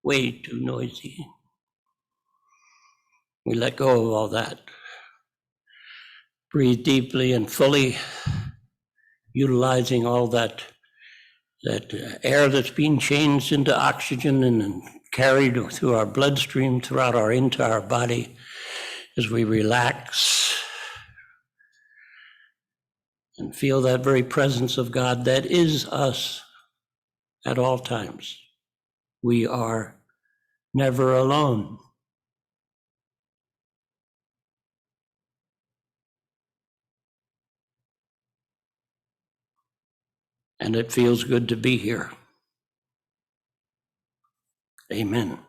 way too noisy. We let go of all that. Breathe deeply and fully, utilizing all that air that's being changed into oxygen and carried through our bloodstream, throughout our entire body as we relax and feel that very presence of God that is us at all times. We are never alone. And it feels good to be here. Amen.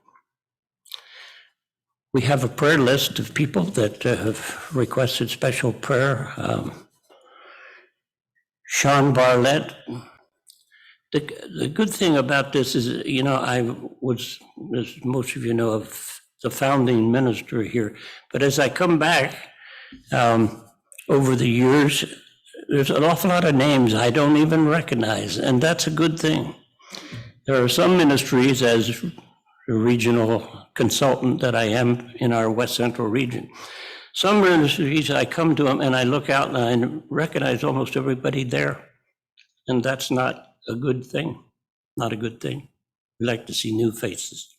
We have a prayer list of people that have requested special prayer. Sean Barlett. The good thing about this is, I was, as most of you know, of the founding minister here. But as I come back over the years, there's an awful lot of names I don't even recognize, and that's a good thing. There are some ministries, as a regional consultant that I am in our West Central region, some ministries I come to them and I look out and I recognize almost everybody there, and that's not a good thing, not a good thing. We like to see new faces.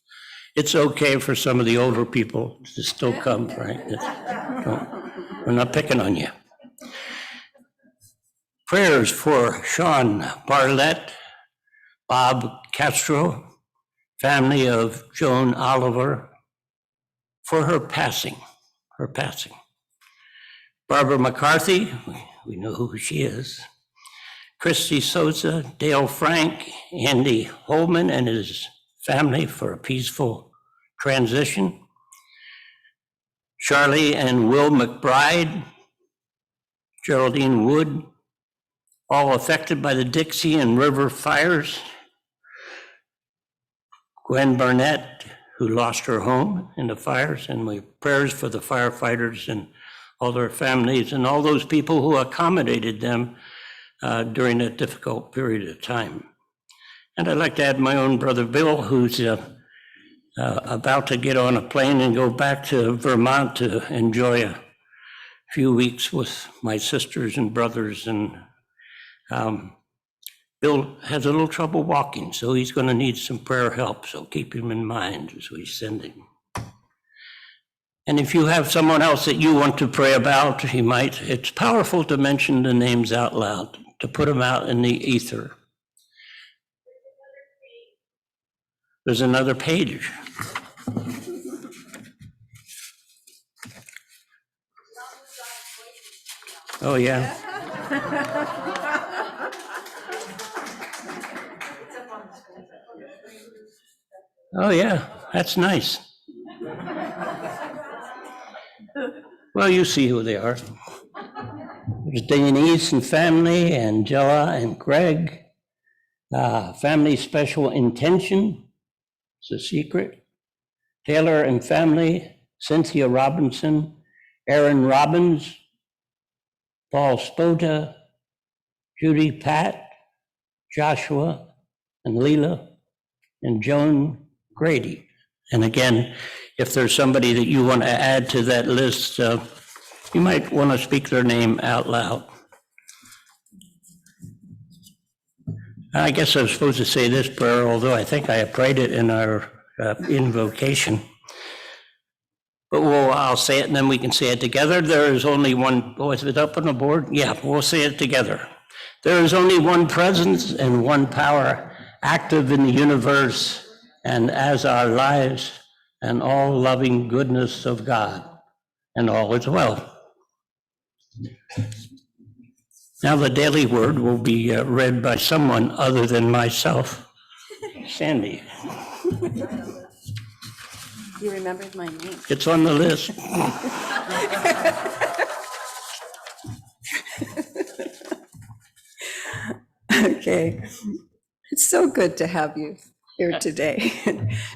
It's okay for some of the older people to still come, right? We're not picking on you. Prayers for Sean Barlett, Bob Castro, family of Joan Oliver, for her passing. Barbara McCarthy, we know who she is. Christy Souza, Dale Frank, Andy Holman and his family for a peaceful transition. Charlie and Will McBride, Geraldine Wood, all affected by the Dixie and River fires. Gwen Barnett, who lost her home in the fires, and my prayers for the firefighters and all their families and all those people who accommodated them during that difficult period of time. And I'd like to add my own brother Bill, who's about to get on a plane and go back to Vermont to enjoy a few weeks with my sisters and brothers. And Bill has a little trouble walking, so he's going to need some prayer help, so keep him in mind as we send him. And if you have someone else that you want to pray about, it's powerful to mention the names out loud, to put them out in the ether. There's another page. Oh, yeah. Oh, yeah, that's nice. Well, you see who they are. There's Denise and family, Angela and Greg. Family special intention, it's a secret. Taylor and family, Cynthia Robinson, Aaron Robbins, Paul Spota, Judy Pat, Joshua and Leela, and Joan Grady. And again, if there's somebody that you want to add to that list, you might want to speak their name out loud. I guess I was supposed to say this prayer, although I think I prayed it in our invocation. But I'll say it and then we can say it together. There is only one, is it up on the board? Yeah, we'll say it together. There is only one presence and one power active in the universe and as our lives and all loving goodness of God, and all is well. Now the daily word will be read by someone other than myself. Sandy. You remembered my name. It's on the list. Okay. It's so good to have you here today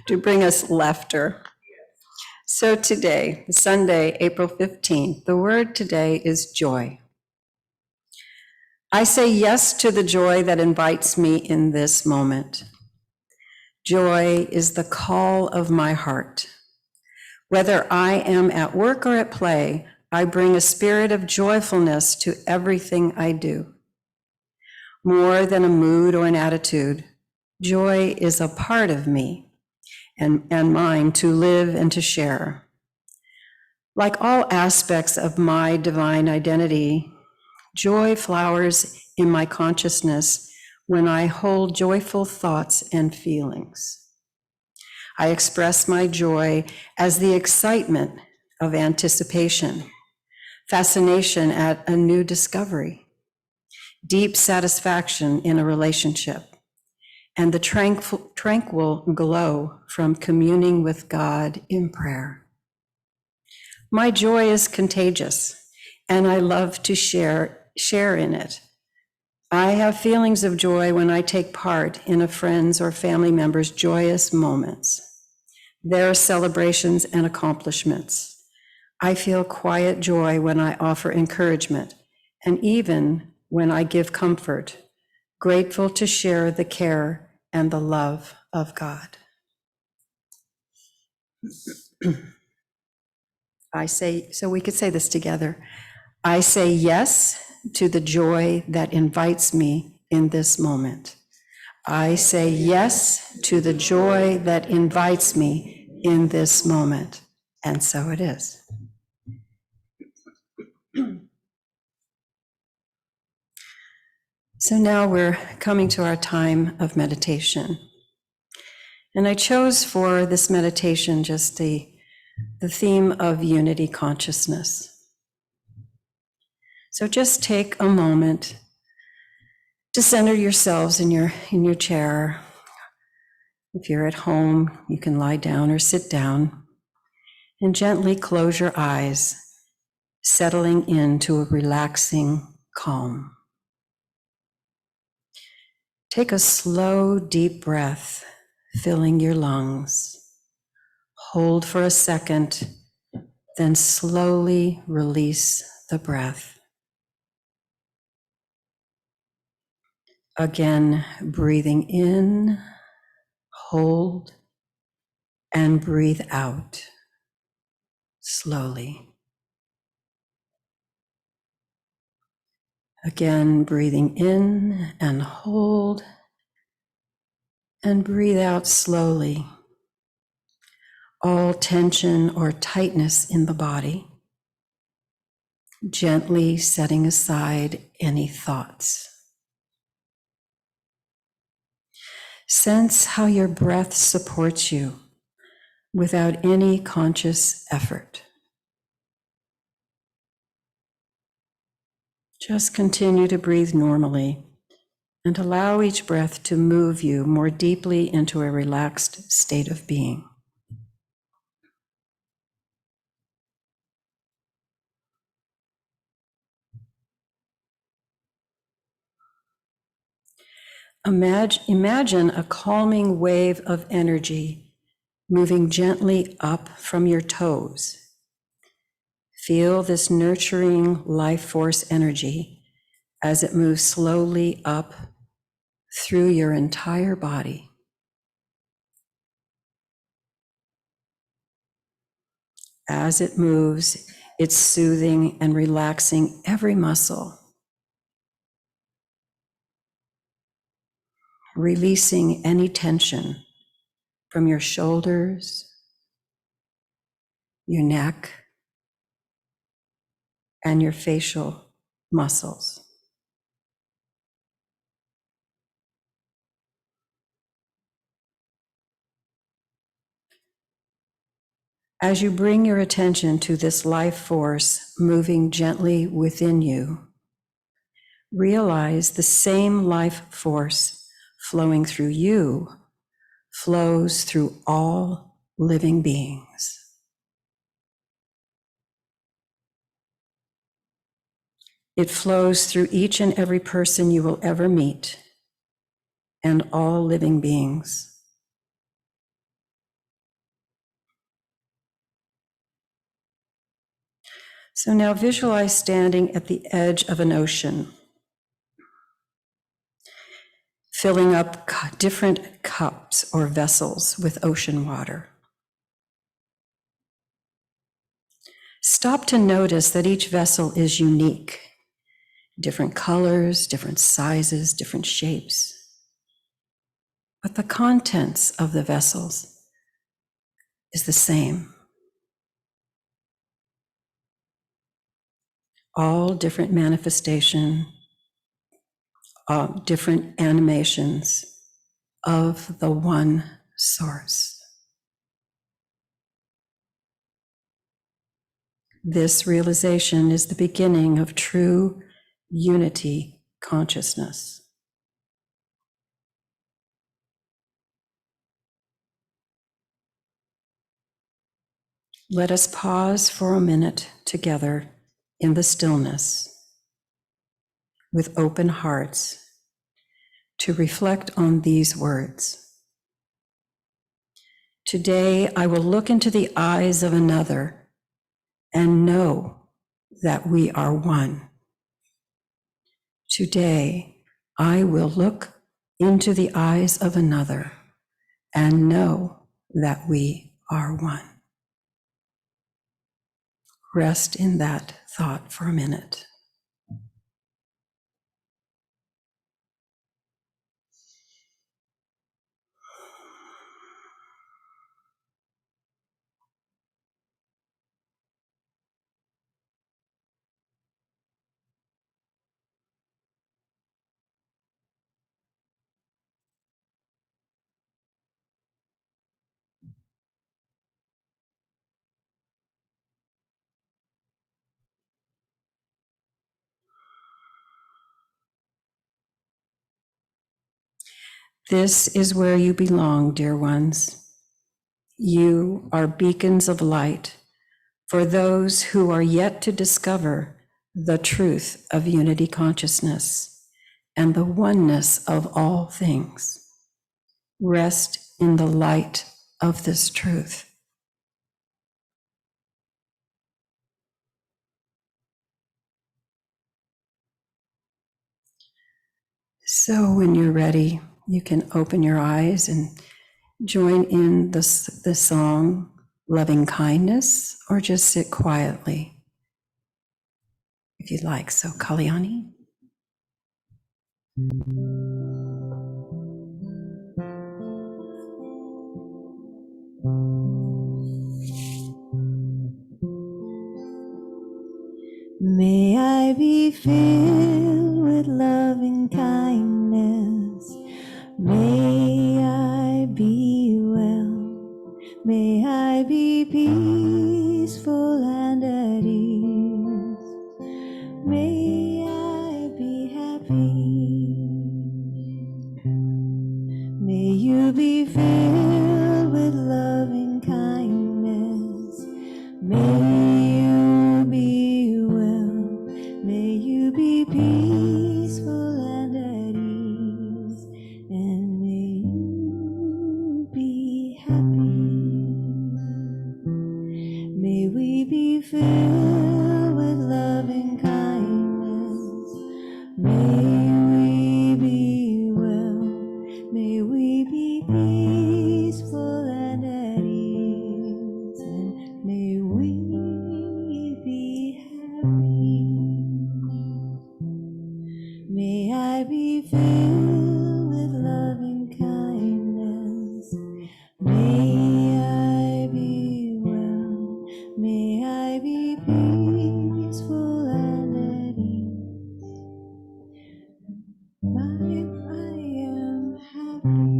to bring us laughter. So today, Sunday, April 15th, the word today is joy. I say yes to the joy that invites me in this moment. Joy is the call of my heart. Whether I am at work or at play, I bring a spirit of joyfulness to everything I do. More than a mood or an attitude, joy is a part of me and mine to live and to share. Like all aspects of my divine identity, joy flowers in my consciousness when I hold joyful thoughts and feelings. I express my joy as the excitement of anticipation, fascination at a new discovery, deep satisfaction in a relationship, and the tranquil glow from communing with God in prayer. My joy is contagious, and I love to share in it. I have feelings of joy when I take part in a friend's or family member's joyous moments, their celebrations and accomplishments. I feel quiet joy when I offer encouragement, and even when I give comfort, grateful to share the care and the love of God. So we could say this together. I say yes to the joy that invites me in this moment. I say yes to the joy that invites me in this moment. And so it is. So now we're coming to our time of meditation. And I chose for this meditation just the theme of unity consciousness. So just take a moment to center yourselves in your chair. If you're at home, you can lie down or sit down and gently close your eyes, settling into a relaxing calm. Take a slow, deep breath, filling your lungs. Hold for a second, then slowly release the breath. Again, breathing in, hold, and breathe out slowly. Again, breathing in and hold, and breathe out slowly. All tension or tightness in the body, gently setting aside any thoughts. Sense how your breath supports you without any conscious effort. Just continue to breathe normally and allow each breath to move you more deeply into a relaxed state of being. Imagine a calming wave of energy moving gently up from your toes. Feel this nurturing life force energy as it moves slowly up through your entire body. As it moves, it's soothing and relaxing every muscle, releasing any tension from your shoulders, your neck, and your facial muscles. As you bring your attention to this life force moving gently within you, realize the same life force flowing through you flows through all living beings. It flows through each and every person you will ever meet and all living beings. So now visualize standing at the edge of an ocean. filling up different cups or vessels with ocean water. Stop to notice that each vessel is unique. Different colors, different sizes, different shapes. But the contents of the vessels is the same. All different manifestation, different animations of the one source. This realization is the beginning of true unity consciousness. Let us pause for a minute together in the stillness with open hearts to reflect on these words. Today, I will look into the eyes of another and know that we are one. Today, I will look into the eyes of another and know that we are one. Rest in that thought for a minute. This is where you belong, dear ones. You are beacons of light for those who are yet to discover the truth of unity consciousness and the oneness of all things. Rest in the light of this truth. So when you're ready, you can open your eyes and join in the song, Loving Kindness, or just sit quietly if you'd like. So, Kalyani. May I be filled with loving kindness. May I be well. May I be peaceful and at ease. May I be happy. May you be filled with loving kindness. May you be well. May you be peaceful and at ease. And may you be happy. May we be filled with loving kindness. May we be well. May we be peaceful and at ease. And may we be happy. May I be filled with loving kindness. May I be well. May I be peaceful and at ease. I am happy.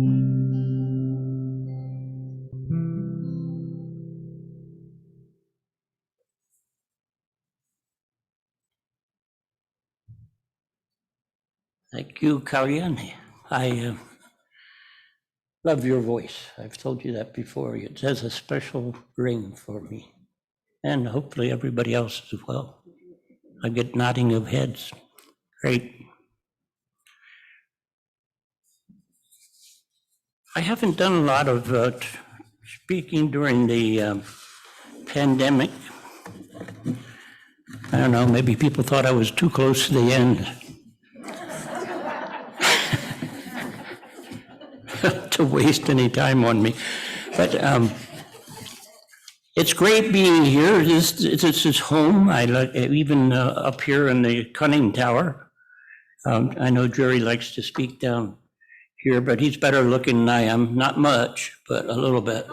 Thank you, Kalyani. I love your voice. I've told you that before. It has a special ring for me, and hopefully everybody else as well. I get nodding of heads. Great. I haven't done a lot of speaking during the pandemic. I don't know, maybe people thought I was too close to the end. to waste any time on me. But it's great being here. This is home. I like even up here in the conning tower. I know Jerry likes to speak down here, but he's better looking than I am. Not much, but a little bit.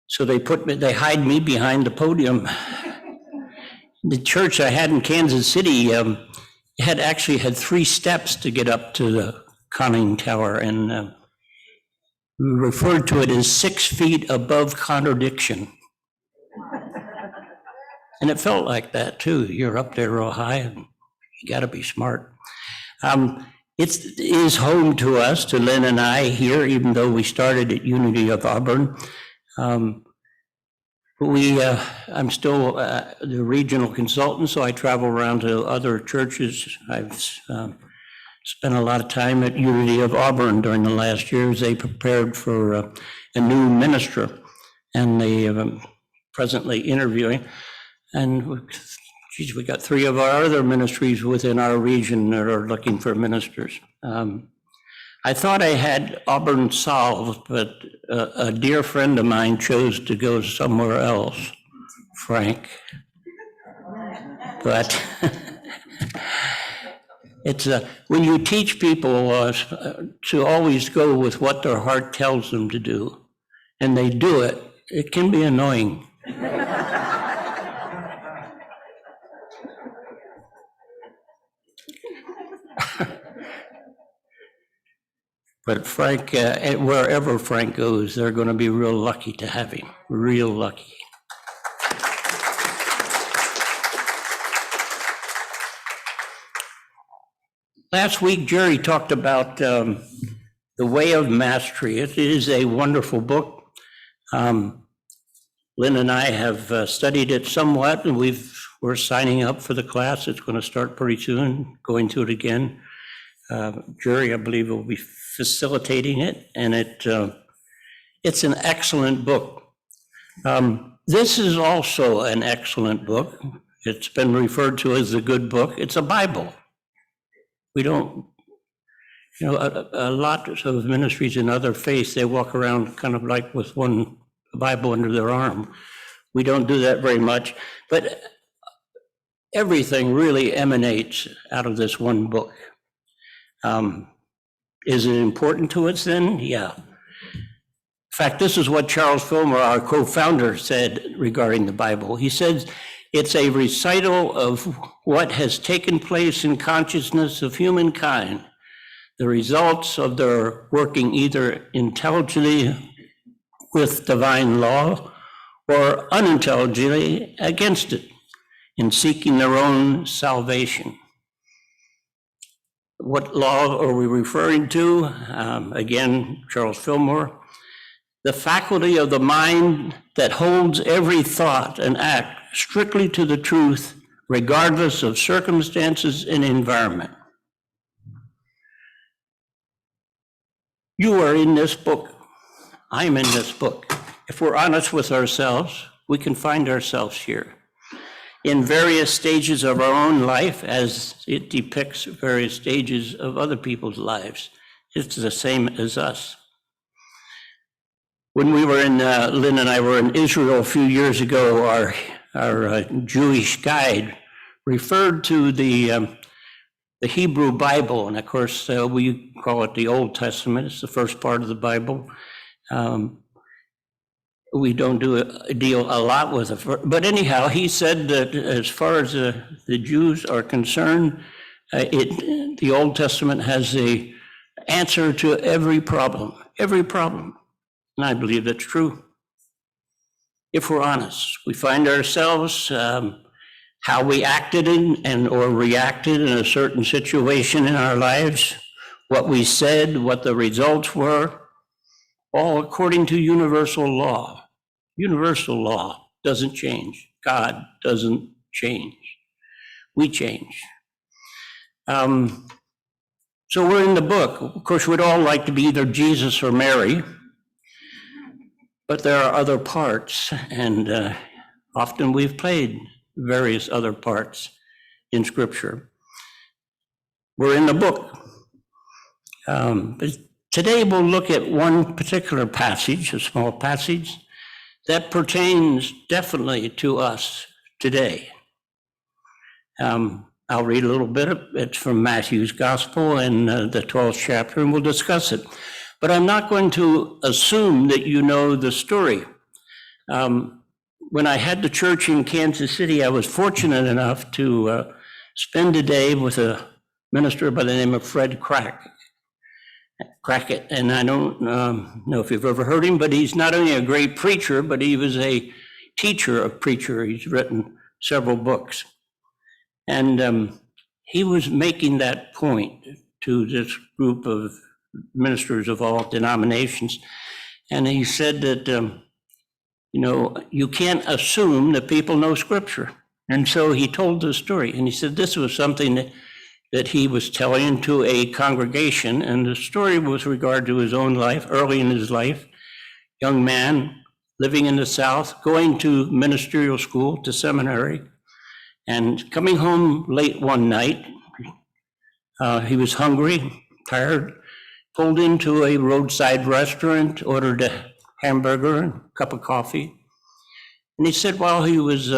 So they hide me behind the podium. The church I had in Kansas City actually had 3 steps to get up to the conning tower, and we referred to it as 6 feet above contradiction. And it felt like that too. You're up there real high, and you got to be smart. It is home to us, to Lynn and I here, even though we started at Unity of Auburn. I'm still the regional consultant, so I travel around to other churches. I've spent a lot of time at Unity of Auburn during the last years. They prepared for a new minister, and they presently interviewing. And geez, we got 3 of our other ministries within our region that are looking for ministers. I thought I had Auburn solved, but a dear friend of mine chose to go somewhere else, Frank. But it's when you teach people to always go with what their heart tells them to do, and they do it, it can be annoying. But Frank, wherever Frank goes, they're going to be real lucky to have him, real lucky. Last week, Jerry talked about The Way of Mastery. It is a wonderful book. Lynn and I have studied it somewhat, and we're signing up for the class. It's going to start pretty soon, going through it again. Jerry, I believe, will be facilitating it, and it's an excellent book. This is also an excellent book. It's been referred to as a good book. It's a Bible. We don't, a lot of ministries in other faiths, they walk around kind of like with one Bible under their arm. We don't do that very much, but everything really emanates out of this one book. Is it important to us then? Yeah. In fact, this is what Charles Fillmore, our co-founder, said regarding the Bible. He said, it's a recital of what has taken place in consciousness of humankind, the results of their working either intelligently with divine law or unintelligently against it in seeking their own salvation. What law are we referring to? Again, Charles Fillmore. The faculty of the mind that holds every thought and act strictly to the truth, regardless of circumstances and environment. You are in this book. I'm in this book. If we're honest with ourselves, we can find ourselves here. In various stages of our own life, as it depicts various stages of other people's lives. It's the same as us. When we were Lynn and I were in Israel a few years ago, our Jewish guide referred to the Hebrew Bible, and of course we call it the Old Testament. It's the first part of the Bible. We don't deal a lot with it. But anyhow, he said that as far as the Jews are concerned, the Old Testament has the answer to every problem. And I believe that's true. If we're honest, we find ourselves how we acted in or reacted in a certain situation in our lives, what we said, what the results were, all according to universal law. Universal law doesn't change. God doesn't change. We change. So we're in the book. Of course, we'd all like to be either Jesus or Mary, but there are other parts, and often we've played various other parts in Scripture. We're in the book. But Today we'll look at one particular passage, a small passage, that pertains definitely to us today. I'll read a little bit of it's from Matthew's Gospel and the 12th chapter, and we'll discuss it. But I'm not going to assume that you know the story. When I had the church in Kansas City, I was fortunate enough to spend a day with a minister by the name of Fred Crackett. And I don't know if you've ever heard him, but he's not only a great preacher, but he was a teacher of preacher. He's written several books. And he was making that point to this group of ministers of all denominations. And he said that, you can't assume that people know Scripture. And so he told this story. And he said this was something that he was telling to a congregation. And the story was regard to his own life, early in his life, young man living in the South, going to ministerial school, to seminary, and coming home late one night. He was hungry, tired, pulled into a roadside restaurant, ordered a hamburger and a cup of coffee. And he said while he was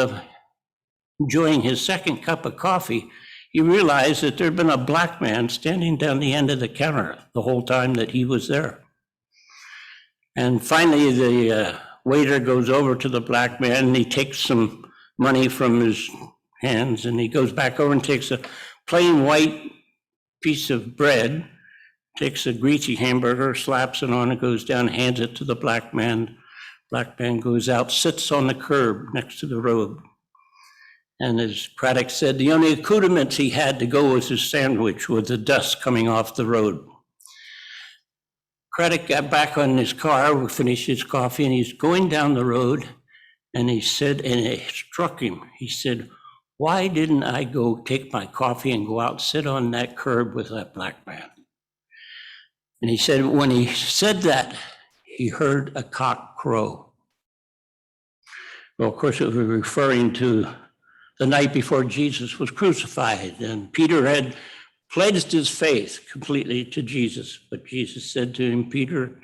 enjoying his second cup of coffee, he realized that there'd been a black man standing down the end of the counter the whole time that he was there. And finally, the waiter goes over to the black man and he takes some money from his hands and he goes back over and takes a plain white piece of bread, takes a greasy hamburger, slaps it on, and goes down, hands it to the black man. Black man goes out, sits on the curb next to the road. And as Craddock said, the only accoutrements he had to go with his sandwich was the dust coming off the road. Craddock got back on his car, finished his coffee, and he's going down the road, and he said, and it struck him, he said, why didn't I go take my coffee and go out and sit on that curb with that black man? And he said, when he said that, he heard a cock crow. Well, of course, it was referring to the night before Jesus was crucified, and Peter had pledged his faith completely to Jesus. But Jesus said to him, Peter,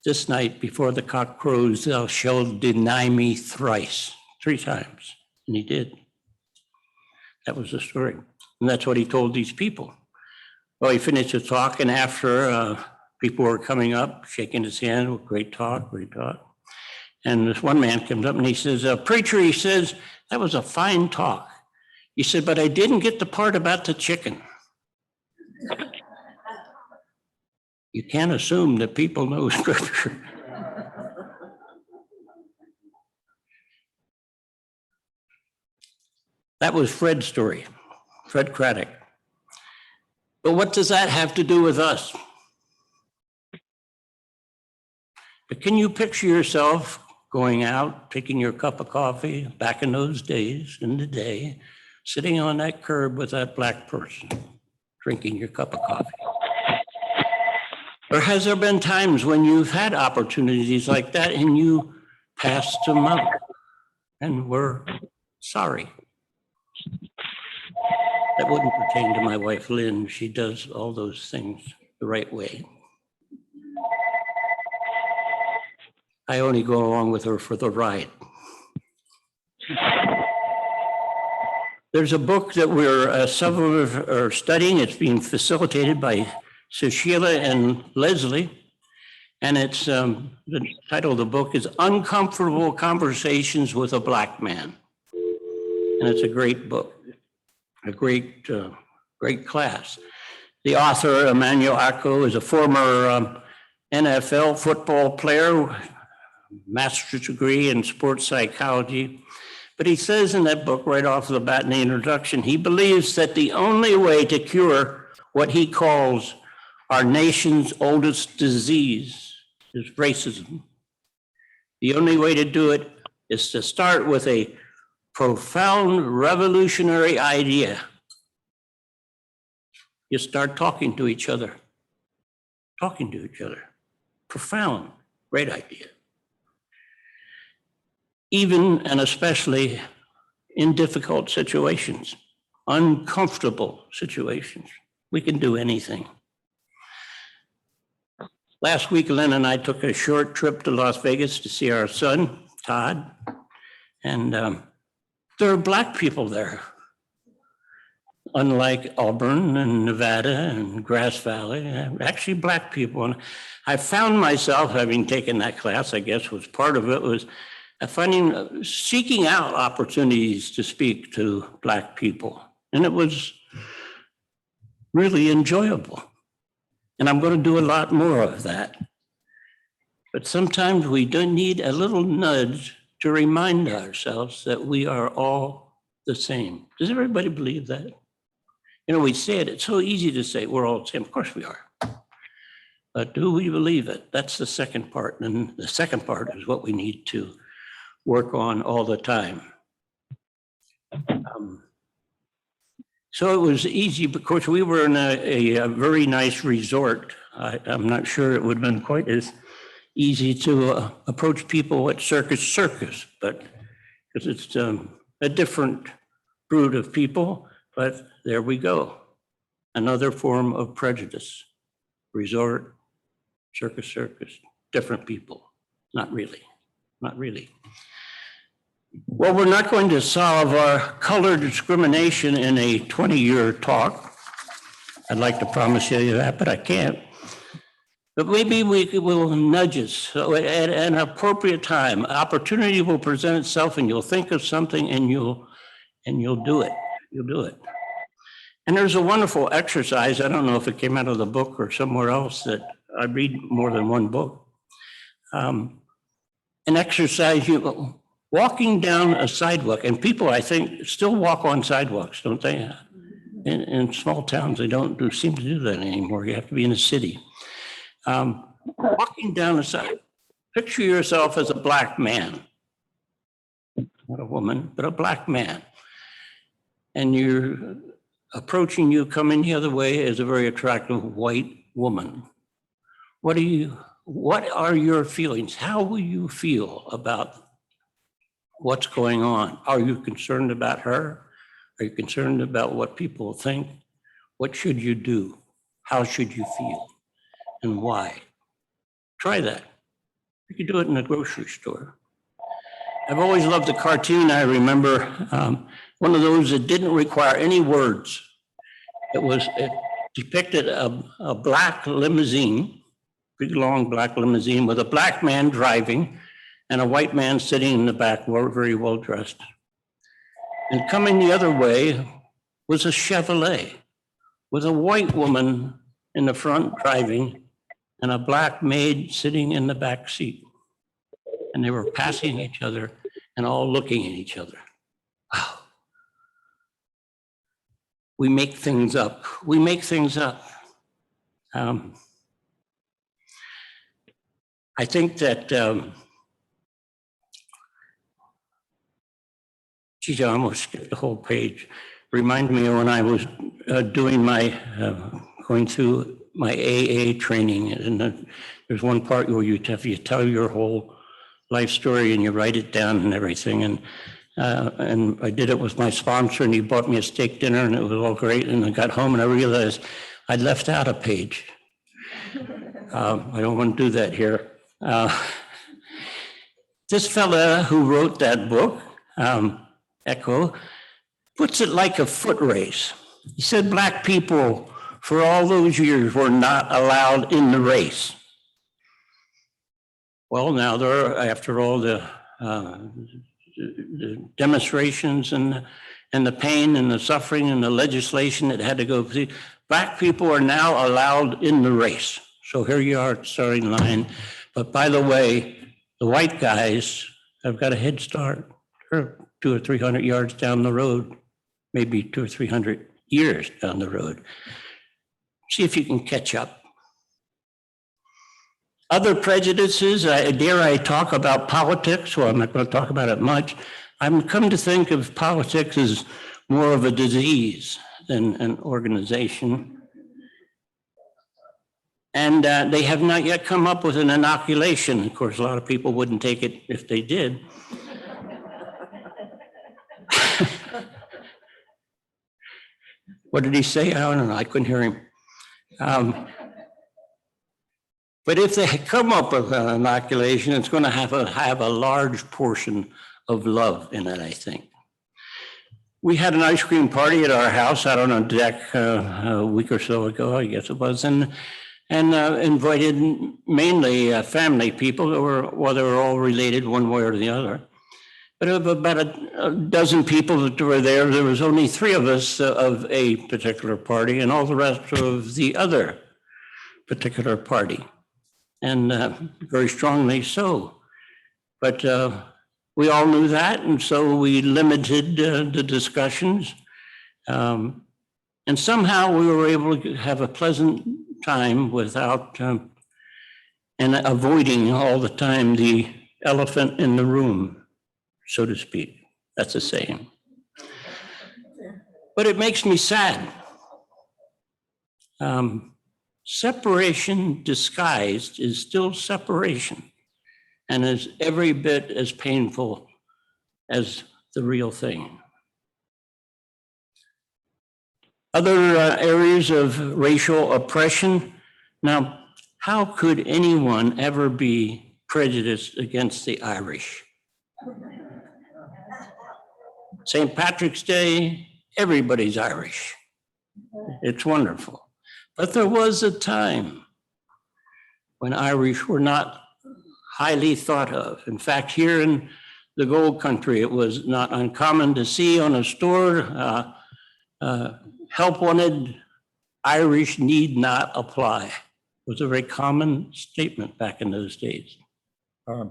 this night before the cock crows, thou shalt deny me thrice, 3 times. And he did. That was the story. And that's what he told these people. Well, he finished his talk, and after people were coming up, shaking his hand, great talk, great talk. And this one man comes up and he says, preacher, he says, that was a fine talk. He said, but I didn't get the part about the chicken. You can't assume that people know Scripture. That was Fred's story, Fred Craddock. But what does that have to do with us? But can you picture yourself going out, taking your cup of coffee, back in those days, in the day, sitting on that curb with that black person, drinking your cup of coffee? Or has there been times when you've had opportunities like that and you passed them up and were sorry? That wouldn't pertain to my wife, Lynn. She does all those things the right way. I only go along with her for the ride. There's a book that we're several are studying. It's being facilitated by Cecilia and Leslie. And it's the title of the book is Uncomfortable Conversations with a Black Man. And it's a great book, a great class. The author, Emmanuel Acco, is a former NFL football player, master's degree in sports psychology. But he says in that book, right off the bat in the introduction, he believes that the only way to cure what he calls our nation's oldest disease is racism. The only way to do it is to start with a profound revolutionary idea. You start talking to each other. Profound, great idea. Even and especially in difficult situations, uncomfortable situations. We can do anything. Last week, Lynn and I took a short trip to Las Vegas to see our son, Todd. And there are Black people there. Unlike Auburn and Nevada and Grass Valley, actually Black people. And I found myself, having taken that class, I guess was part of it, was seeking out opportunities to speak to Black people. And it was really enjoyable. And I'm going to do a lot more of that. But sometimes we do need a little nudge to remind ourselves that we are all the same. Does everybody believe that? You know, we say it, it's so easy to say we're all the same. Of course we are. But do we believe it? That's the second part. And the second part is what we need to work on all the time. So it was easy, because we were in a very nice resort. I'm not sure it would have been quite as easy to approach people at Circus, but because it's a different brood of people, but there we go. Another form of prejudice. Resort, circus, different people. Not really, not really. Well, we're not going to solve our color discrimination in a 20-year talk. I'd like to promise you that, but I can't. But maybe we will nudge us. So at an appropriate time, opportunity will present itself, and you'll think of something, and you'll do it. You'll do it. And there's a wonderful exercise. I don't know if it came out of the book or somewhere else, that I read more than one book. An exercise, walking down a sidewalk, and people, I think, still walk on sidewalks, don't they? In small towns, they don't seem to do that anymore. You have to be in a city. Walking down the side, picture yourself as a Black man, not a woman, but a Black man. And you're approaching you, coming the other way, as a very attractive white woman. What are your feelings? How will you feel about what's going on? Are you concerned about her? Are you concerned about what people think? What should you do? How should you feel? And why? Try that. You could do it in a grocery store. I've always loved the cartoon. I remember one of those that didn't require any words. It depicted a black limousine, big long black limousine, with a Black man driving and a white man sitting in the back, very well dressed. And coming the other way was a Chevrolet with a white woman in the front driving and a Black maid sitting in the back seat. And they were passing each other and all looking at each other. Wow. We make things up. We make things up. I think that, geez, I almost skipped the whole page. Reminded me of when I was going through my AA training, and there's one part where you tell your whole life story and you write it down and everything. And I did it with my sponsor, and he bought me a steak dinner, and it was all great. And I got home and I realized I'd left out a page. I don't want to do that here. This fella who wrote that book, Echo, puts it like a foot race. He said Black people for all those years were not allowed in the race. Well, now there are, after all the demonstrations and the pain and the suffering and the legislation that had to go through, Black people are now allowed in the race. So here you are at the starting line. But by the way, the white guys have got a head start. They're 200 or 300 yards down the road, maybe 200 or 300 years down the road. See if you can catch up. Other prejudices, dare I talk about politics? Well, I'm not going to talk about it much. I'm come to think of politics as more of a disease than an organization. And they have not yet come up with an inoculation. Of course, a lot of people wouldn't take it if they did. What did he say? I don't know. I couldn't hear him. But if they come up with an inoculation, it's going to have a large portion of love in it, I think. We had an ice cream party at our house out on a deck a week or so ago, I guess it was, and invited mainly family people that were, they were all related one way or the other. But of about a dozen people that were there, there was only 3 of us of a particular party and all the rest of the other particular party. And very strongly so. But we all knew that, and so we limited the discussions. And somehow we were able to have a pleasant time without, and avoiding all the time the elephant in the room, so to speak. That's a saying. But it makes me sad. Separation disguised is still separation and is every bit as painful as the real thing. Other areas of racial oppression. Now, how could anyone ever be prejudiced against the Irish? St. Patrick's Day, everybody's Irish. It's wonderful. But there was a time when Irish were not highly thought of. In fact, here in the Gold Country, it was not uncommon to see on a store, help wanted, Irish need not apply. It was a very common statement back in those days. I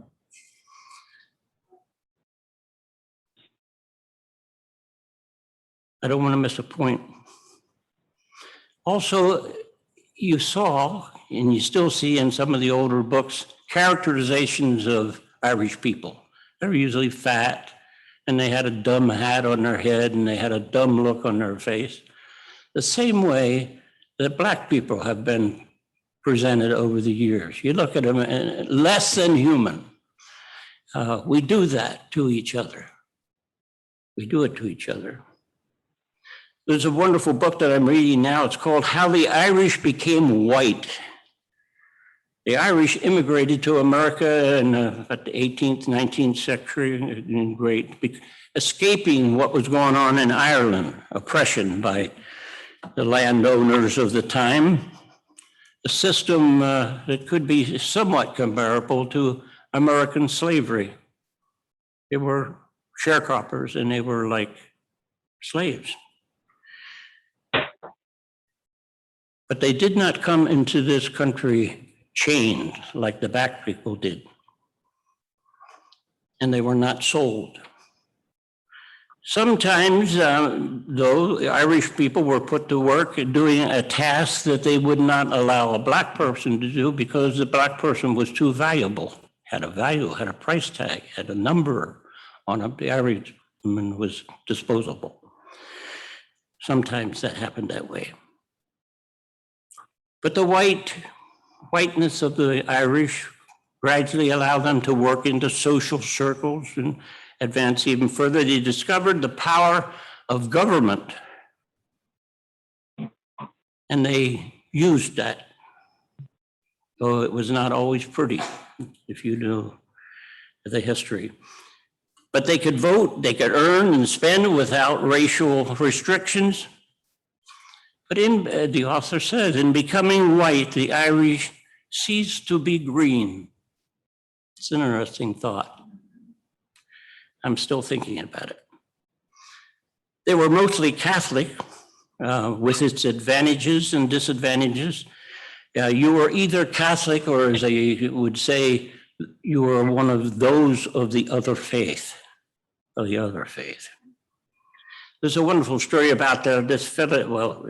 don't want to miss a point. Also, you saw, and you still see in some of the older books, characterizations of Irish people. They were usually fat, and they had a dumb hat on their head, and they had a dumb look on their face. The same way that Black people have been presented over the years. You look at them, less than human. We do that to each other. We do it to each other. There's a wonderful book that I'm reading now. It's called How the Irish Became White. The Irish immigrated to America in about the 18th, 19th century, escaping what was going on in Ireland, oppression by the landowners of the time, a system that could be somewhat comparable to American slavery. They were sharecroppers and they were like slaves. But they did not come into this country chained like the Black people did. And they were not sold. Sometimes, though, the Irish people were put to work doing a task that they would not allow a Black person to do because the Black person was too valuable, had a value, had a price tag, had a number on it. The Irishman was disposable. Sometimes that happened that way. But the whiteness of the Irish gradually allowed them to work into social circles and advance even further. They discovered the power of government, and they used that, though it was not always pretty, if you know the history. But they could vote, they could earn and spend without racial restrictions. But the author says, in becoming white, the Irish ceased to be green. It's an interesting thought. I'm still thinking about it. They were mostly Catholic, with its advantages and disadvantages. You were either Catholic or, as they would say, you were one of those of the other faith, There's a wonderful story about this fellow, well,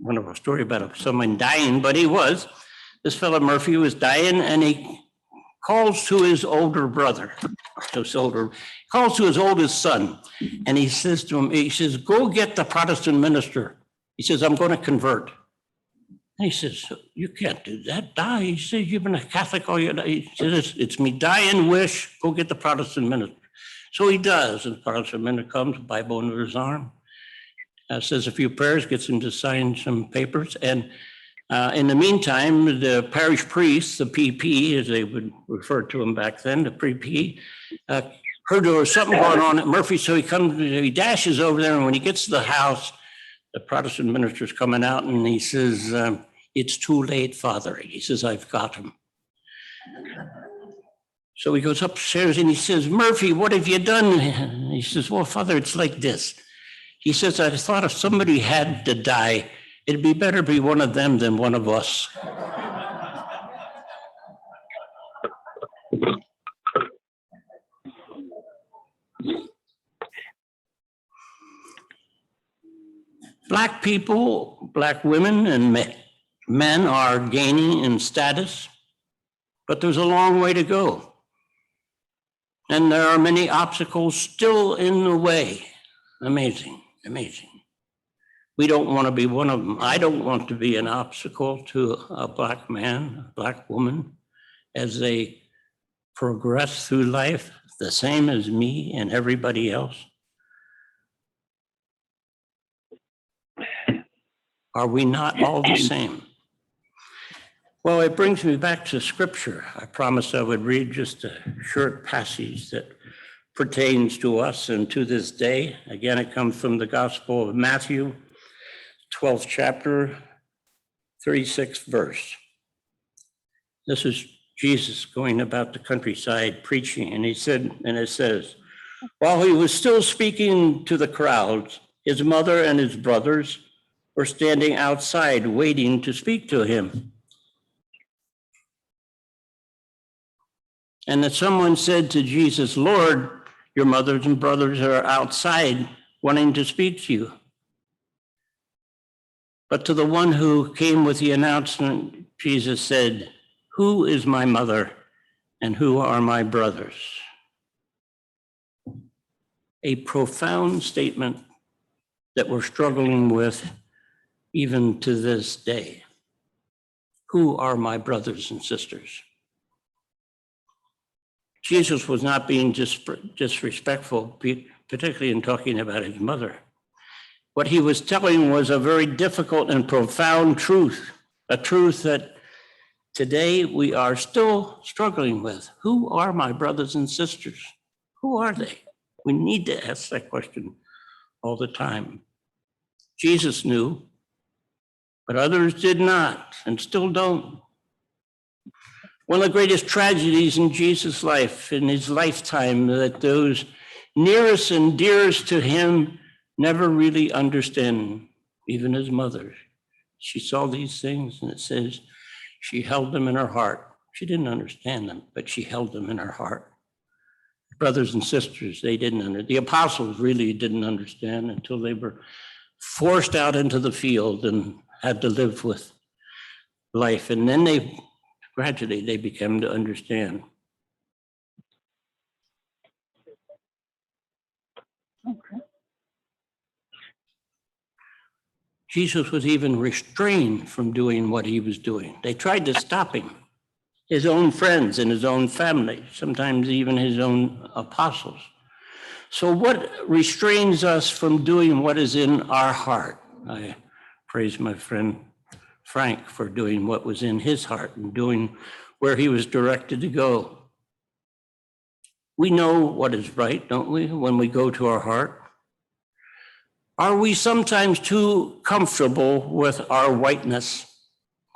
wonderful story about someone dying, but this fellow Murphy was dying, and he calls to his older brother, calls to his oldest son, and he says to him, he says, go get the Protestant minister. He says, I'm going to convert. And he says, you can't do that, die. He says, you've been a Catholic all your life. He says, it's me dying wish, go get the Protestant minister. So he does, and the Protestant minister comes, Bible under his arm, says a few prayers, gets him to sign some papers, and In the meantime, the parish priest, the PP, as they would refer to him back then, the PP, heard there was something going on at Murphy, so he dashes over there, and when he gets to the house, the Protestant minister's coming out, and he says, "It's too late, Father." He says, "I've got him." So he goes upstairs and he says, "Murphy, what have you done?" And he says, "Well, Father, it's like this." He says, "I thought if somebody had to die, it'd be better be one of them than one of us." Black people, black women and men are gaining in status, but there's a long way to go. And there are many obstacles still in the way. Amazing, amazing. We don't want to be one of them. I don't want to be an obstacle to a black man, a black woman, as they progress through life, the same as me and everybody else. Are we not all the same? Well, it brings me back to scripture. I promised I would read just a short passage that pertains to us and to this day. Again, it comes from the Gospel of Matthew, 12th chapter, 36th verse. This is Jesus going about the countryside preaching, and he said, and it says, while he was still speaking to the crowds, his mother and his brothers were standing outside waiting to speak to him. And that someone said to Jesus, "Lord, your mothers and brothers are outside wanting to speak to you." But to the one who came with the announcement, Jesus said, "Who is my mother and who are my brothers?" A profound statement that we're struggling with even to this day. Who are my brothers and sisters? Jesus was not being disrespectful, particularly in talking about his mother. What he was telling was a very difficult and profound truth, a truth that today we are still struggling with. Who are my brothers and sisters? Who are they? We need to ask that question all the time. Jesus knew, but others did not and still don't. One of the greatest tragedies in Jesus' life, in his lifetime, that those nearest and dearest to him never really understand, even his mother. She saw these things, and it says she held them in her heart. She didn't understand them, but she held them in her heart. Brothers and sisters, they didn't understand. The apostles really didn't understand until they were forced out into the field and had to live with life. And then gradually they began to understand. Okay. Jesus was even restrained from doing what he was doing. They tried to stop him. His own friends and his own family, sometimes even his own apostles. So what restrains us from doing what is in our heart? I praise my friend Frank for doing what was in his heart and doing where he was directed to go. We know what is right, don't we, when we go to our heart? Are we sometimes too comfortable with our whiteness?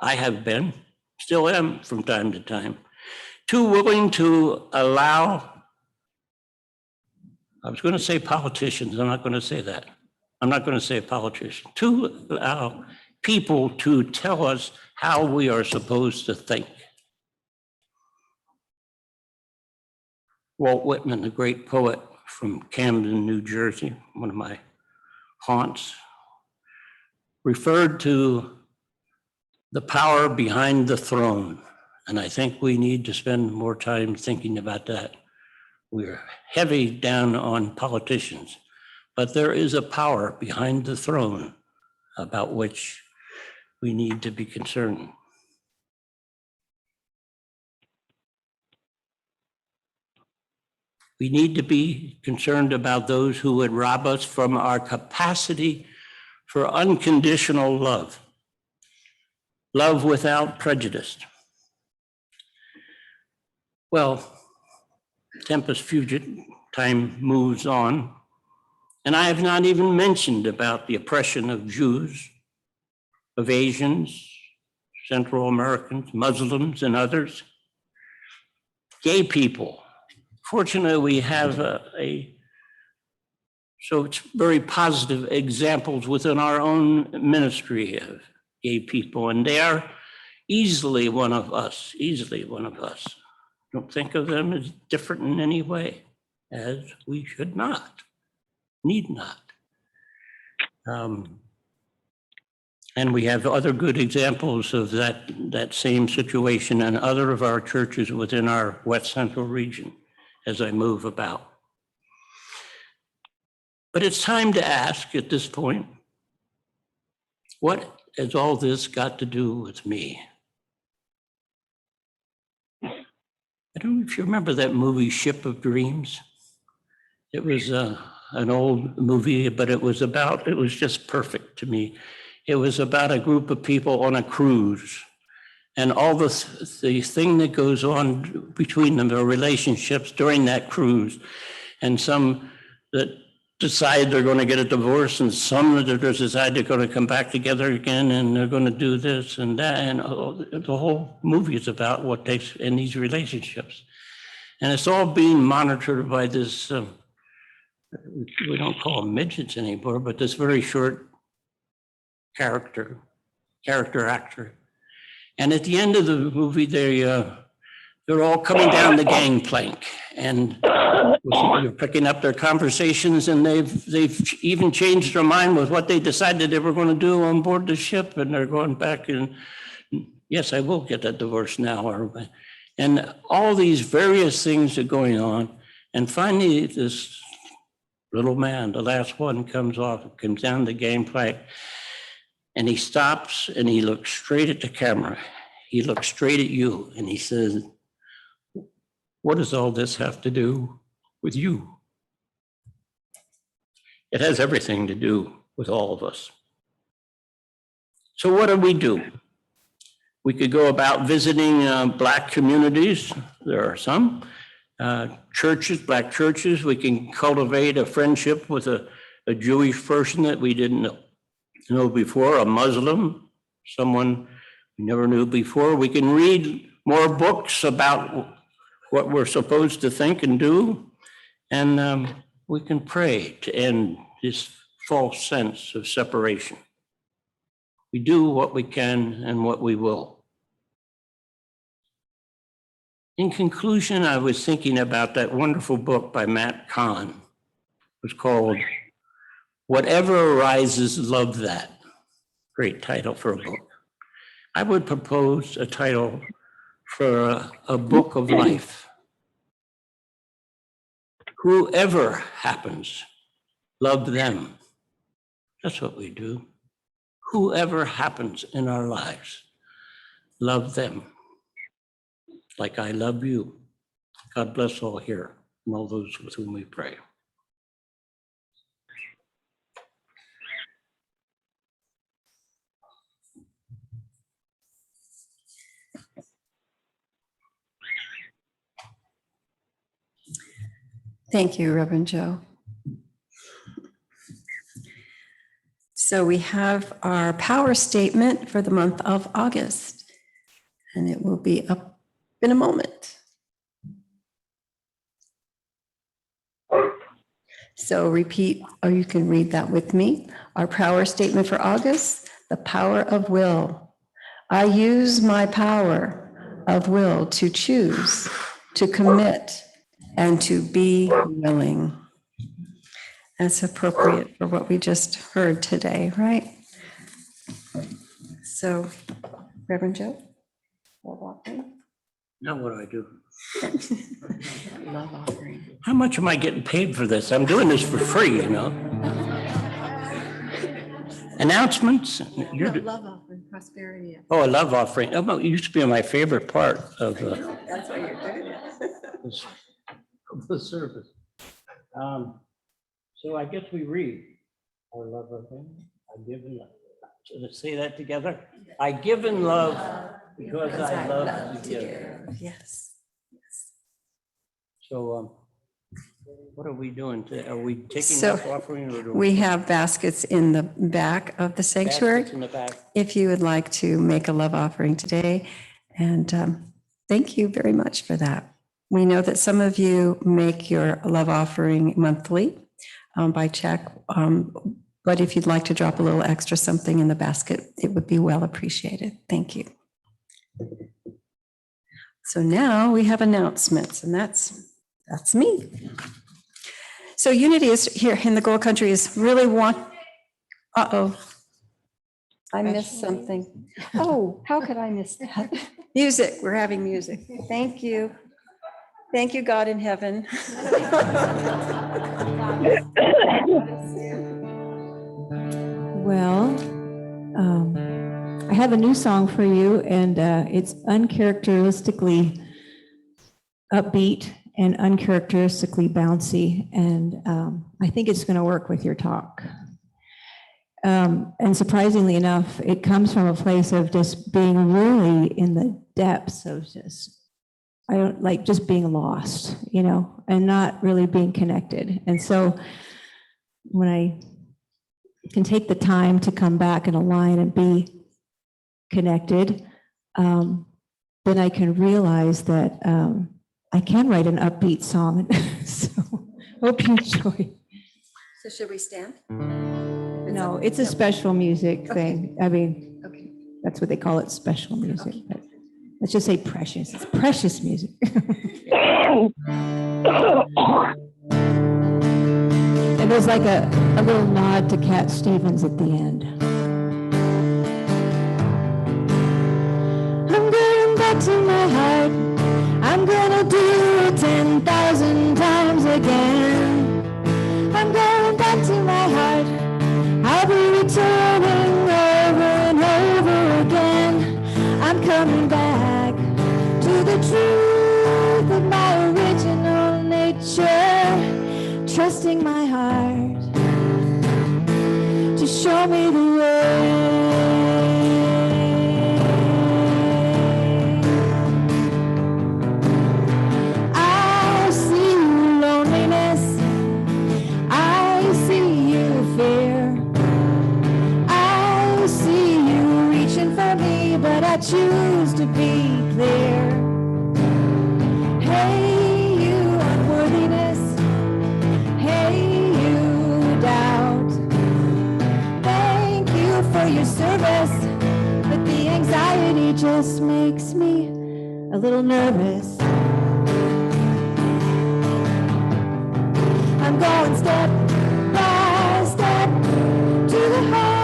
I have been, still am from time to time, too willing to allow, I was going to say politicians, I'm not going to say that. I'm not going to say politicians, to allow people to tell us how we are supposed to think. Walt Whitman, the great poet from Camden, New Jersey, one of my haunts, referred to the power behind the throne. And I think we need to spend more time thinking about that. We're heavy down on politicians, but there is a power behind the throne about which we need to be concerned. We need to be concerned about those who would rob us from our capacity for unconditional love. Love without prejudice. Well, tempest fugit, time moves on, and I have not even mentioned about the oppression of Jews, of Asians, Central Americans, Muslims, and others. Gay people. Fortunately, we have so it's very positive examples within our own ministry of gay people, and they are easily one of us, easily one of us. Don't think of them as different in any way, as we should not, need not. And we have other good examples of that same situation in other of our churches within our West Central region as I move about. But it's time to ask at this point, what has all this got to do with me? I don't know if you remember that movie, Ship of Dreams. It was an old movie, but it was just perfect to me. It was about a group of people on a cruise, and all the thing that goes on between them, their relationships during that cruise, and some that decide they're going to get a divorce, and some that decide they're going to come back together again, and they're going to do this and that, and the whole movie is about what takes in these relationships. And it's all being monitored by this, we don't call them midgets anymore, but this very short character actor. And at the end of the movie, they're all coming down the gangplank, and you're picking up their conversations, and they've even changed their mind with what they decided they were going to do on board the ship, and they're going back and, yes, I will get that divorce now. And all these various things are going on, and finally this little man, the last one, comes down the gangplank, and he stops and he looks straight at the camera. He looks straight at you, and he says, "What does all this have to do with you?" It has everything to do with all of us. So what do? We could go about visiting Black communities. There are some. Churches, Black churches. We can cultivate a friendship with a Jewish person that we didn't know before, a Muslim, someone we never knew before. We can read more books about what we're supposed to think and do, and we can pray to end this false sense of separation. We do what we can and what we will. In conclusion, I was thinking about that wonderful book by Matt Kahn. It was called Whatever Arises, Love That. Great title for a book. I would propose a title for a book of life. Whoever happens, love them. That's what we do. Whoever happens in our lives, love them. Like I love you. God bless all here and all those with whom we pray. Thank you, Reverend Joe. So we have our power statement for the month of August, and it will be up in a moment. So repeat, or you can read that with me. Our power statement for August, the power of will. I use my power of will to choose, to commit, and to be willing. That's appropriate for what we just heard today, right? So, Reverend Joe? Love offering? Now what do I do? Love offering. How much am I getting paid for this? I'm doing this for free, you know? Announcements? Love offering, prosperity. Oh, a love offering. Oh, it used to be my favorite part of That's why you're doing it. the service. So I guess we read our love offering. I give and love. So let's say that together. I give in love because I love to give. Yes. So what are we doing? Are we taking So this offering or? do we have baskets in the back of the sanctuary. baskets in the back? If you would like to make a love offering today. And thank you very much for that. We know that some of you make your love offering monthly by check. But if you'd like to drop a little extra something in the basket, it would be well appreciated. Thank you. So now we have announcements, and that's me. So Unity is here in the Gold Country is really uh-oh. I missed something. Oh, how could I miss that? Music, we're having music. Thank you. Thank you, God in heaven. Well, I have a new song for you, and it's uncharacteristically upbeat and uncharacteristically bouncy, and I think it's going to work with your talk. And surprisingly enough, it comes from a place of just being really in the depths of I don't like just being lost, and not really being connected. And so when I can take the time to come back and align and be connected, then I can realize that I can write an upbeat song. So hope you enjoy. So should we stand? No, it's a special music thing. I mean, Okay. that's what they call it, special music. But let's just say precious. It's precious music. And there's like a little nod to Cat Stevens at the end. I'm going back to my heart. I'm gonna do it 10,000 times again. I'm going back to my heart. I'll be returning over and over again. I'm coming back to the truth of my original nature, trusting my heart to show me the way. I see you, loneliness. I see you, fear. I see you reaching for me, but I choose to be clear. Hey, you unworthiness. Hey, you doubt. Thank you for your service, but the anxiety just makes me a little nervous. I'm going step by step to the heart.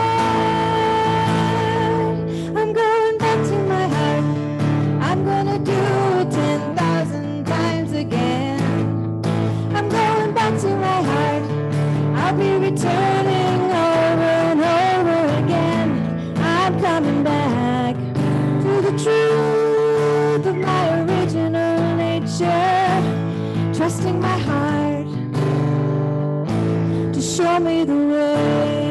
I'm going back to my heart. I'm gonna do it 10,000 times again. I'm going back to my heart. I'll be returning over and over again. I'm coming back to the truth of my original nature, trusting my heart to show me the way.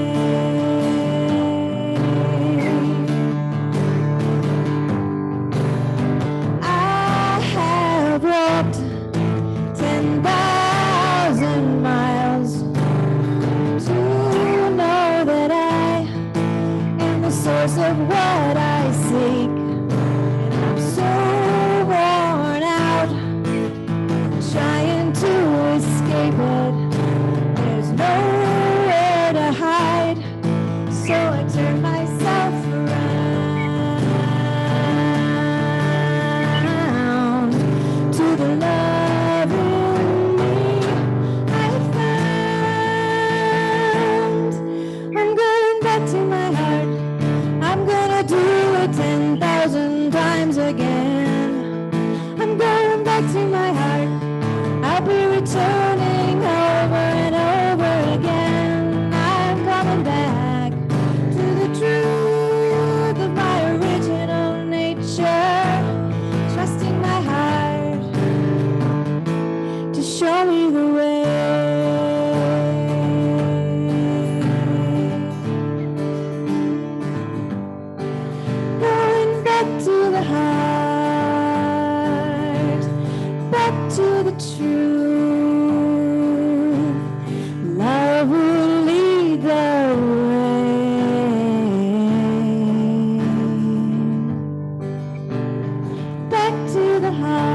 I have walked 10,000 miles to know that I am the source of what I seek. And I'm so worn out trying to escape it. There's nowhere to hide, so I turn myself around to the love in me I found. I'm going back to my heart. I'm gonna do it 10,000 times again. I'm going back to my heart. I'll be returning over and over again. I'm coming back to the truth of my original nature, trusting my heart to show me the way. Love will lead the way back to the heart,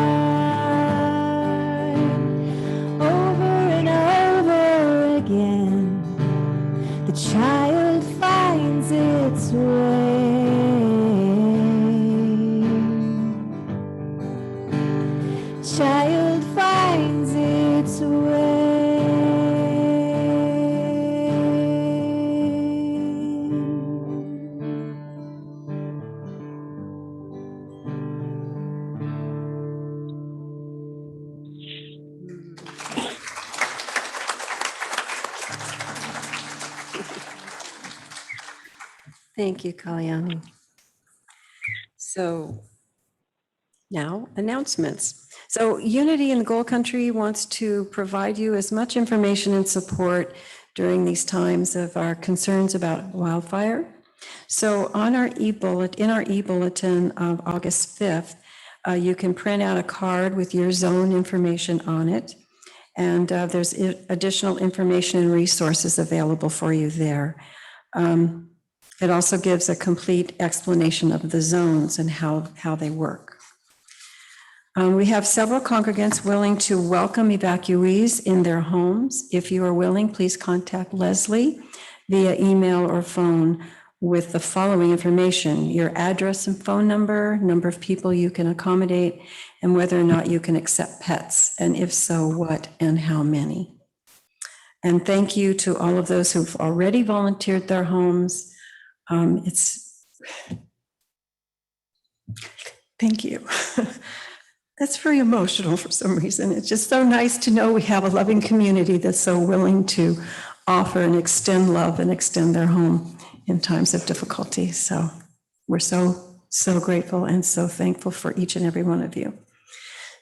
over and over again. The child finds its way. Child finds its Thank you, Kalyani. So now, announcements. So Unity in the Gold Country wants to provide you as much information and support during these times of our concerns about wildfire. So on our in our e-bulletin of August 5th, you can print out a card with your zone information on it. And there's additional information and resources available for you there. It also gives a complete explanation of the zones and how they work. We have several congregants willing to welcome evacuees in their homes. If you are willing, please contact Leslie via email or phone with the following information: your address and phone number, number of people you can accommodate, and whether or not you can accept pets, and if so, what and how many. And thank you to all of those who've already volunteered their homes. Thank you. That's very emotional for some reason. It's just so nice to know we have a loving community that's so willing to offer and extend love and extend their home in times of difficulty. So we're so grateful and so thankful for each and every one of you.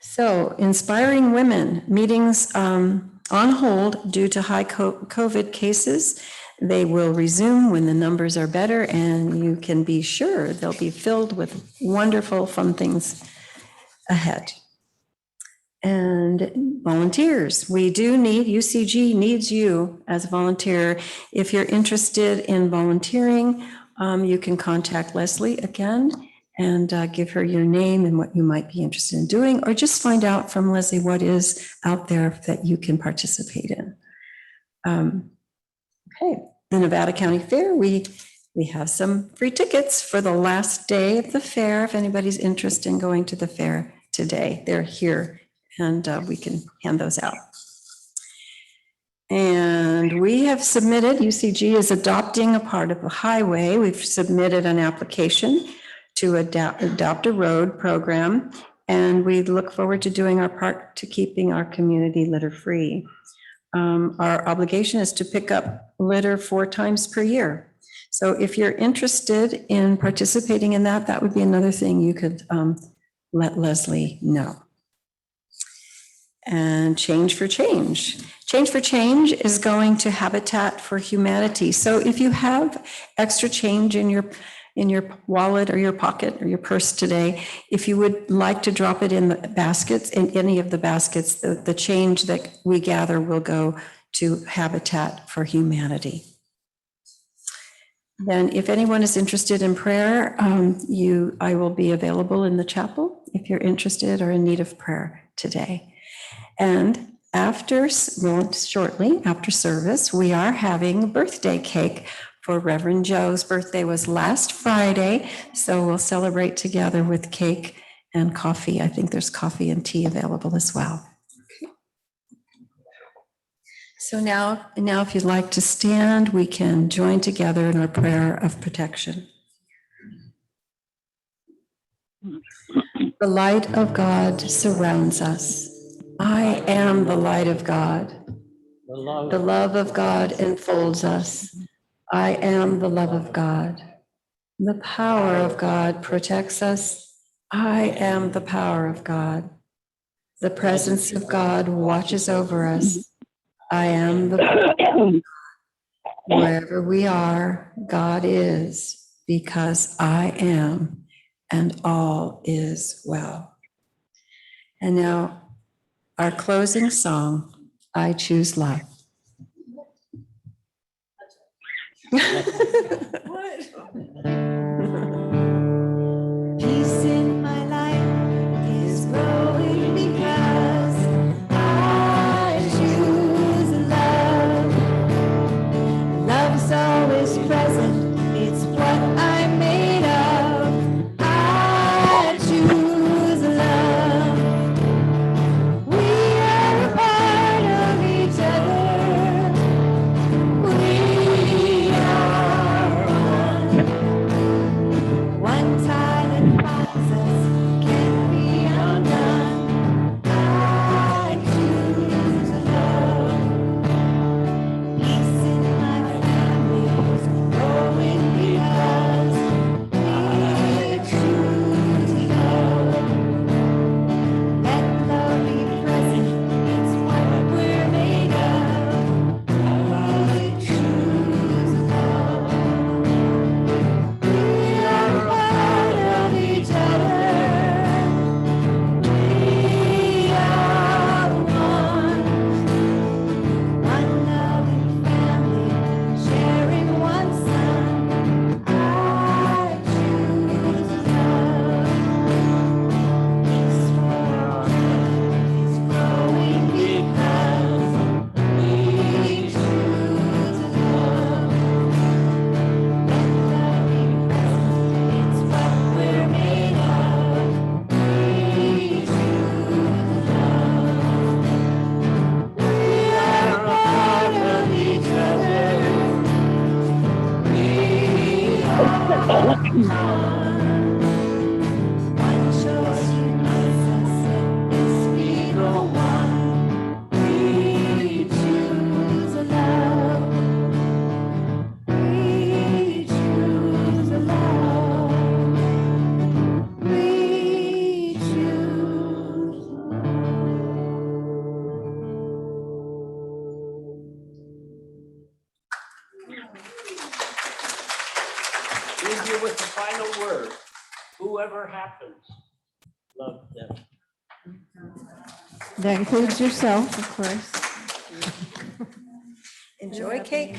So Inspiring Women meetings on hold due to high COVID cases. They will resume when the numbers are better, and you can be sure they'll be filled with wonderful, fun things ahead. And volunteers, UCG needs you as a volunteer. If you're interested in volunteering, you can contact Leslie again and give her your name and what you might be interested in doing, or just find out from Leslie what is out there that you can participate in. Okay, the Nevada County Fair, we have some free tickets for the last day of the fair. If anybody's interested in going to the fair today, they're here, and we can hand those out. And we have submitted, UCG is adopting a part of the highway. We've submitted an application to adopt a road program, and we look forward to doing our part to keeping our community litter-free. Our obligation is to pick up litter 4 times per year. So if you're interested in participating in that, that would be another thing you could let Leslie know. And Change for Change. Change for Change is going to Habitat for Humanity. So if you have extra change in your wallet or your pocket or your purse today, if you would like to drop it in the baskets, in any of the baskets, the change that we gather will go to Habitat for Humanity. Then if anyone is interested in prayer, I will be available in the chapel if you're interested or in need of prayer today. And shortly after service, we are having a birthday cake for Reverend Joe's birthday. Was last Friday, so we'll celebrate together with cake and coffee. I think there's coffee and tea available as well. Okay. So now if you'd like to stand, we can join together in our prayer of protection. The light of God surrounds us. I am the light of God. The love of God enfolds us. I am the love of God. The power of God protects us. I am the power of God. The presence of God watches over us. I am the power of God. Wherever we are, God is, because I am, and all is well. And now, our closing song, I Choose Love. Peace in my life is growing because I choose love. Love's always present, it's what I'm made of. I choose love. We are a part of each other. We are one tie that binds us can't be undone. I choose love. Peace in my family is growing because I choose love. Let love be present, it's what we're made of. I choose love. We are part of each other. We are one loving family, sharing one son. I choose love. This world is growing because we choose love. Let love be present, it's what we're made of. We choose love. We are a part of each other. We are one choice unites us, let this be the one. We choose love. We choose love. We choose Leave you with the final word. Whoever happens, love them. That includes yourself, of course. Enjoy cake.